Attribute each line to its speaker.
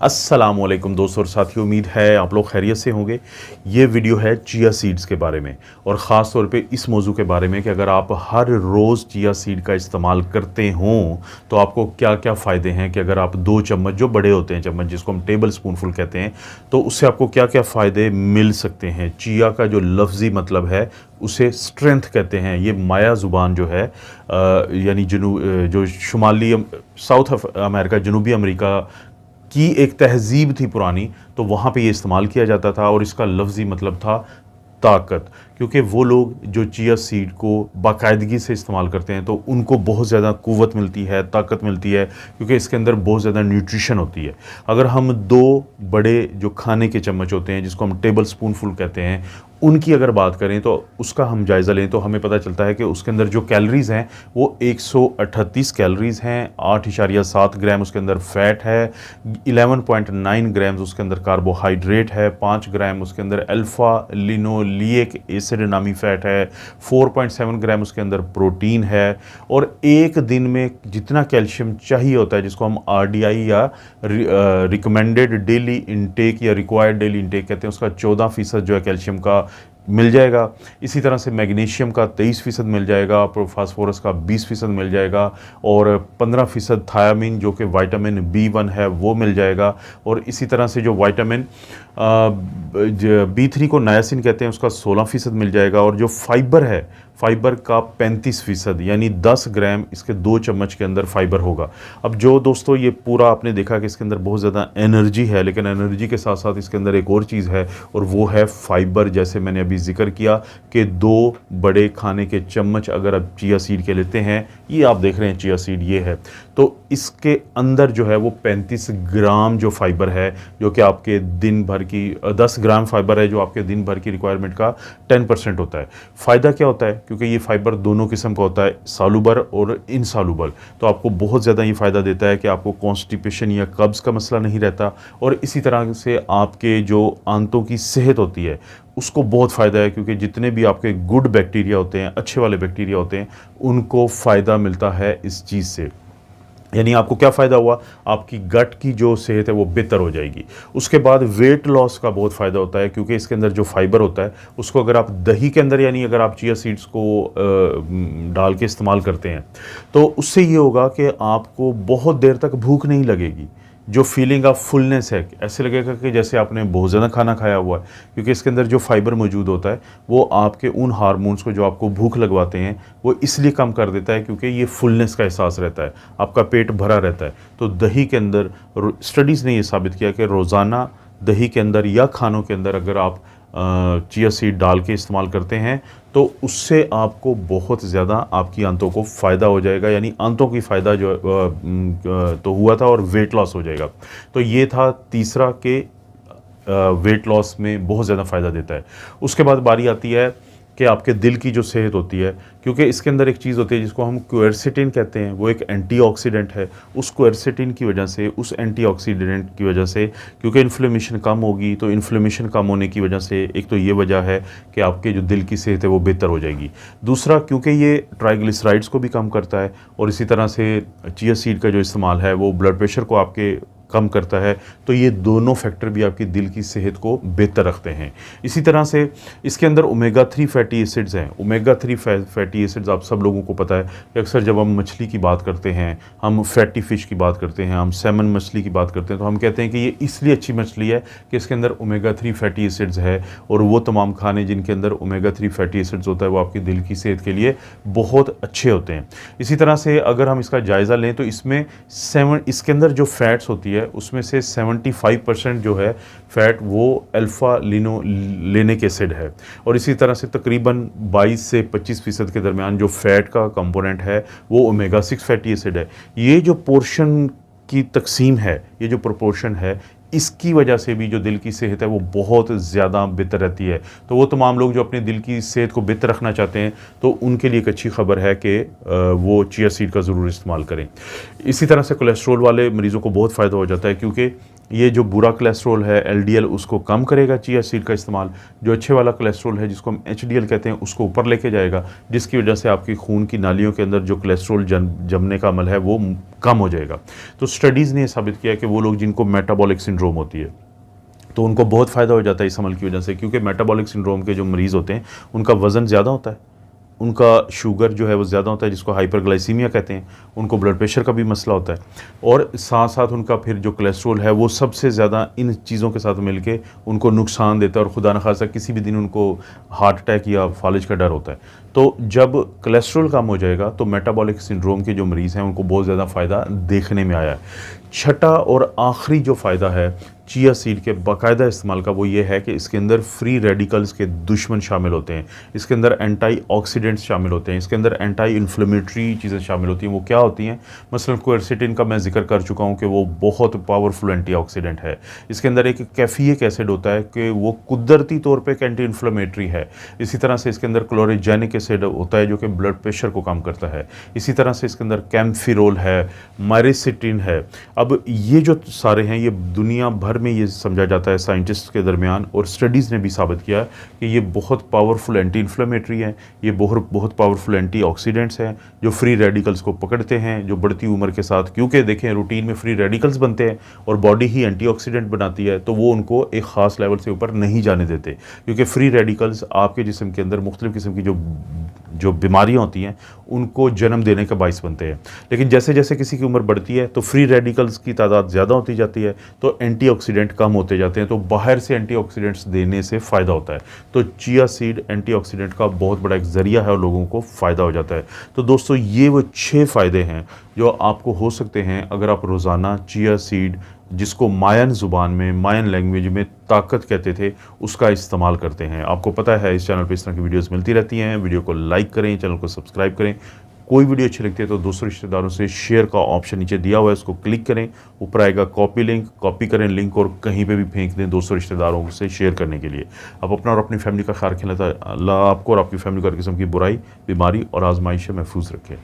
Speaker 1: अस्सलामुअलैकुम दोस्तों और साथियों, उम्मीद है आप लोग खैरियत से होंगे। ये वीडियो है चिया सीड्स के बारे में और ख़ास तौर पे इस मौजू के बारे में कि अगर आप हर रोज़ चिया सीड का इस्तेमाल करते हों तो आपको क्या क्या फ़ायदे हैं। कि अगर आप 2 चम्मच, जो बड़े होते हैं चम्मच जिसको हम टेबल स्पूनफुल कहते हैं, तो उससे आपको क्या क्या फ़ायदे मिल सकते हैं। चिया का जो लफ्ज़ी मतलब है उसे स्ट्रेंथ कहते हैं। ये माया ज़ुबान जो है यानी जो शुमाली साउथ अमेरिका, जनूबी अमेरिका की एक तहज़ीब थी पुरानी, तो वहाँ पे ये इस्तेमाल किया जाता था और इसका लफ्ज़ी मतलब था ताकत। क्योंकि वो लोग जो चिया सीड को बाकायदगी से इस्तेमाल करते हैं तो उनको बहुत ज़्यादा क़ुव्वत मिलती है, ताकत मिलती है, क्योंकि इसके अंदर बहुत ज़्यादा न्यूट्रिशन होती है। अगर हम 2 बड़े जो खाने के चम्मच होते हैं जिसको हम टेबल स्पूनफुल कहते हैं, उनकी अगर बात करें तो उसका हम जायज़ा लें तो हमें पता चलता है कि उसके अंदर जो कैलोरीज़ हैं वो 138 कैलोरीज़ हैं, 8.7 ग्राम उसके अंदर फ़ैट है, 11.9 ग्राम्स उसके अंदर कार्बोहाइड्रेट है, 5 ग्राम उसके अंदर अल्फ़ा लिनोलिक एसिड नामी फ़ैट है, 4.7 ग्राम उसके अंदर प्रोटीन है और एक दिन में जितना कैल्शियम चाहिए होता है, जिसको हम RDI या रिकमेंडेड डेली इंटेक या रिक्वायर्ड डेली इंटेक कहते हैं, उसका 14% जो है कैल्शियम का मिल जाएगा। इसी तरह से मैग्नीशियम का 23% मिल जाएगा, फास्फोरस का 20% मिल जाएगा और 15% थायामीन जो कि विटामिन B1 है वो मिल जाएगा। और इसी तरह से जो विटामिन B3 को नायासिन कहते हैं, उसका 16% मिल जाएगा। और जो फाइबर है, फाइबर का 35%, यानी 10 ग्राम इसके 2 चम्मच के अंदर फाइबर होगा। अब जो दोस्तों ये पूरा आपने देखा कि इसके अंदर बहुत ज़्यादा एनर्जी है, लेकिन एनर्जी के साथ साथ इसके अंदर एक और चीज़ है और वो है फाइबर। जैसे मैंने अभी जिक्र किया कि 2 बड़े खाने के चम्मच अगर आप चिया सीड के लेते हैं, ये आप देख रहे हैं चिया सीड ये है, तो इसके अंदर जो है वो 35 ग्राम जो फाइबर है, जो कि आपके दिन भर की 10 ग्राम फाइबर है जो आपके दिन भर की रिक्वायरमेंट का 10% होता है। फ़ायदा क्या होता है? क्योंकि ये फाइबर दोनों किस्म का होता है, सालुबर और इनसालुबर, तो आपको बहुत ज़्यादा ये फ़ायदा देता है कि आपको कॉन्स्टिपेशन या कब्ज़ का मसला नहीं रहता। और इसी तरह से आपके जो आंतों की सेहत होती है उसको बहुत फ़ायदा है, क्योंकि जितने भी आपके गुड बैक्टीरिया होते हैं, अच्छे वाले बैक्टीरिया होते हैं, उनको फ़ायदा मिलता है इस चीज़ से। यानी आपको क्या फ़ायदा हुआ? आपकी गट की जो सेहत है वो बेहतर हो जाएगी। उसके बाद वेट लॉस का बहुत फ़ायदा होता है, क्योंकि इसके अंदर जो फाइबर होता है उसको अगर आप दही के अंदर, यानी अगर आप चिया सीड्स को डाल के इस्तेमाल करते हैं तो उससे ये होगा कि आपको बहुत देर तक भूख नहीं लगेगी। जो फीलिंग ऑफ फुलनेस है, ऐसे लगेगा कि जैसे आपने बहुत ज़्यादा खाना खाया हुआ है, क्योंकि इसके अंदर जो फाइबर मौजूद होता है वो आपके उन हार्मोन्स को जो आपको भूख लगवाते हैं वो इसलिए कम कर देता है, क्योंकि ये फुलनेस का एहसास रहता है, आपका पेट भरा रहता है। तो दही के अंदर स्टडीज़ ने ये साबित किया कि रोज़ाना दही के अंदर या खानों के अंदर अगर आप चिया सीड डाल के इस्तेमाल करते हैं तो उससे आपको बहुत ज़्यादा आपकी आंतों को फ़ायदा हो जाएगा। यानी आंतों की फ़ायदा जो तो हुआ था और वेट लॉस हो जाएगा। तो ये था तीसरा के वेट लॉस में बहुत ज़्यादा फ़ायदा देता है। उसके बाद बारी आती है कि आपके दिल की जो सेहत होती है, क्योंकि इसके अंदर एक चीज़ होती है जिसको हम क्वेरसेटिन कहते हैं, वो एक एंटीऑक्सीडेंट है। उस क्वेरसेटिन की वजह से, उस एंटीऑक्सीडेंट की वजह से, क्योंकि इन्फ्लेमेशन कम होगी, तो इन्फ्लेमेशन कम होने की वजह से एक तो ये वजह है कि आपके जो दिल की सेहत है वो बेहतर हो जाएगी। दूसरा, क्योंकि ये ट्राइग्लिसराइड्स को भी कम करता है और इसी तरह से चिया सीड का जो इस्तेमाल है वो ब्लड प्रेशर को आपके कम करता है, तो ये दोनों फैक्टर भी आपकी दिल की सेहत को बेहतर रखते हैं। इसी तरह से इसके अंदर ओमेगा 3 फैटी एसिड्स हैं। ओमेगा 3 फैटी एसिड्स आप सब लोगों को पता है कि अक्सर जब हम मछली की बात करते हैं, हम फैटी फ़िश की बात करते हैं, हम सैमन मछली की बात करते हैं, तो हम कहते हैं कि ये इसलिए अच्छी मछली है कि इसके अंदर ओमेगा 3 फैटी एसिड्स है। और वो तमाम खाने जिनके अंदर ओमेगा 3 फैटी एसिड्स होता है वो आपकी दिल की सेहत के लिए बहुत अच्छे होते हैं। इसी तरह से अगर हम इसका जायज़ा लें तो इसके अंदर जो फैट्स होती है उसमें से 75% जो है फ़ैट वो अल्फ़ा लिनोलेनिक एसिड है। और इसी तरह से तकरीबन 22 से 25% के दरमियान जो फ़ैट का कंपोनेंट है वो ओमेगा 6 फैटी एसिड है। ये जो पोर्शन की तकसीम है, ये जो प्रोपोर्शन है, इसकी वजह से भी जो दिल की सेहत है वो बहुत ज़्यादा बेहतर रहती है। तो वो तमाम लोग जो अपने दिल की सेहत को बेहतर रखना चाहते हैं तो उनके लिए एक अच्छी खबर है कि वो चिया सीड का ज़रूर इस्तेमाल करें। इसी तरह से कोलेस्ट्रॉल वाले मरीज़ों को बहुत फ़ायदा हो जाता है, क्योंकि ये जो बुरा कोलेस्ट्रॉल है एलडीएल उसको कम करेगा चिया सीड का इस्तेमाल, जो अच्छे वाला कोलेस्ट्रॉल है जिसको हम एचडीएल कहते हैं उसको ऊपर लेके जाएगा, जिसकी वजह से आपकी खून की नालियों के अंदर जो कोलेस्ट्रॉल जमने का अमल है वो कम हो जाएगा। तो स्टडीज़ ने साबित किया कि वो लोग जिनको मेटाबॉलिक सिंड्रोम होती है तो उनको बहुत फ़ायदा हो जाता है इस अमल की वजह से, क्योंकि मेटाबॉलिक सिंड्रोम के जो मरीज़ होते हैं उनका वज़न ज़्यादा होता है, उनका शुगर जो है वो ज़्यादा होता है जिसको हाइपरग्लाइसीमिया कहते हैं, उनको ब्लड प्रेशर का भी मसला होता है, और साथ साथ उनका फिर जो कोलेस्ट्रॉल है वो सबसे ज़्यादा इन चीज़ों के साथ मिलके उनको नुकसान देता है, और खुदा न खासा किसी भी दिन उनको हार्ट अटैक या फालिज का डर होता है। तो जब कोलेस्ट्रॉल कम हो जाएगा तो मेटाबॉलिक सिंड्रोम के जो मरीज़ हैं उनको बहुत ज़्यादा फ़ायदा देखने में आया है। छठा और आखिरी जो फ़ायदा है चिया सीड के बाकायदा इस्तेमाल का वो ये है कि इसके अंदर फ्री रेडिकल्स के दुश्मन शामिल होते हैं, इसके अंदर एंटी ऑक्सीडेंट्स शामिल होते हैं, इसके अंदर एंटी इन्फ्लेमेटरी चीज़ें शामिल होती हैं। वो क्या होती हैं? मसलन क्वेरसिटिन का मैं जिक्र कर चुका हूँ कि वो बहुत पावरफुल एंटीऑक्सीडेंट है। इसके अंदर एक कैफियक एसिड होता है कि वो कुदरती तौर पर एक एंटी इन्फ्लेमेटरी है। इसी तरह से इसके अंदर क्लोरोजेनिक एसिड होता है जो कि ब्लड प्रेशर को कम करता है। इसी तरह से इसके अंदर कैम्फिरोल है, मायरिसिटिन है। अब ये जो सारे हैं ये दुनिया भर में ये समझा जाता है साइंटिस्ट के दरमियान, और स्टडीज़ ने भी साबित किया कि ये बहुत पावरफुल एंटी इन्फ्लेमेटरी हैं, ये बहुत पावरफुल एंटीऑक्सीडेंट्स हैं जो फ्री रेडिकल्स को पकड़ते हैं, जो बढ़ती उम्र के साथ, क्योंकि देखें रूटीन में फ्री रेडिकल्स बनते हैं और बॉडी ही एंटीऑक्सीडेंट बनाती है तो वो उनको एक ख़ास लेवल से ऊपर नहीं जाने देते, क्योंकि फ्री रेडिकल्स आपके जिस्म के अंदर मुख्तलिफ़ किस्म की जो बीमारियाँ होती हैं उनको जन्म देने का बाइस बनते हैं। लेकिन जैसे जैसे किसी की उम्र बढ़ती है तो फ्री रेडिकल्स की तादाद ज़्यादा होती जाती है तो एंटीऑक्सीडेंट कम होते जाते हैं, तो बाहर से एंटीऑक्सीडेंट्स देने से फ़ायदा होता है। तो चिया सीड एंटीऑक्सीडेंट का बहुत बड़ा एक ज़रिया है और लोगों को फ़ायदा हो जाता है। तो दोस्तों ये वो 6 फ़ायदे हैं जो आपको हो सकते हैं अगर आप रोज़ाना चिया सीड, जिसको मायन ज़ुबान में, मायन लैंग्वेज में ताकत कहते थे, उसका इस्तेमाल करते हैं। आपको पता है इस चैनल पे इस तरह की वीडियोस मिलती रहती हैं। वीडियो को लाइक करें, चैनल को सब्सक्राइब करें। कोई वीडियो अच्छी लगती है तो दोस्तों रिश्तेदारों से शेयर का ऑप्शन नीचे दिया हुआ है, उसको क्लिक करें, ऊपर आएगा कॉपी लिंक, कॉपी करें लिंक और कहीं पे भी फेंक दें दोस्तों रिश्तेदारों से शेयर करने के लिए। आप अपना और अपनी फैमिली का ख्याल रखें। अल्लाह आपको और आपकी फैमिली को हर किस्म की बुराई, बीमारी और आजमाइश से महफूज रखें।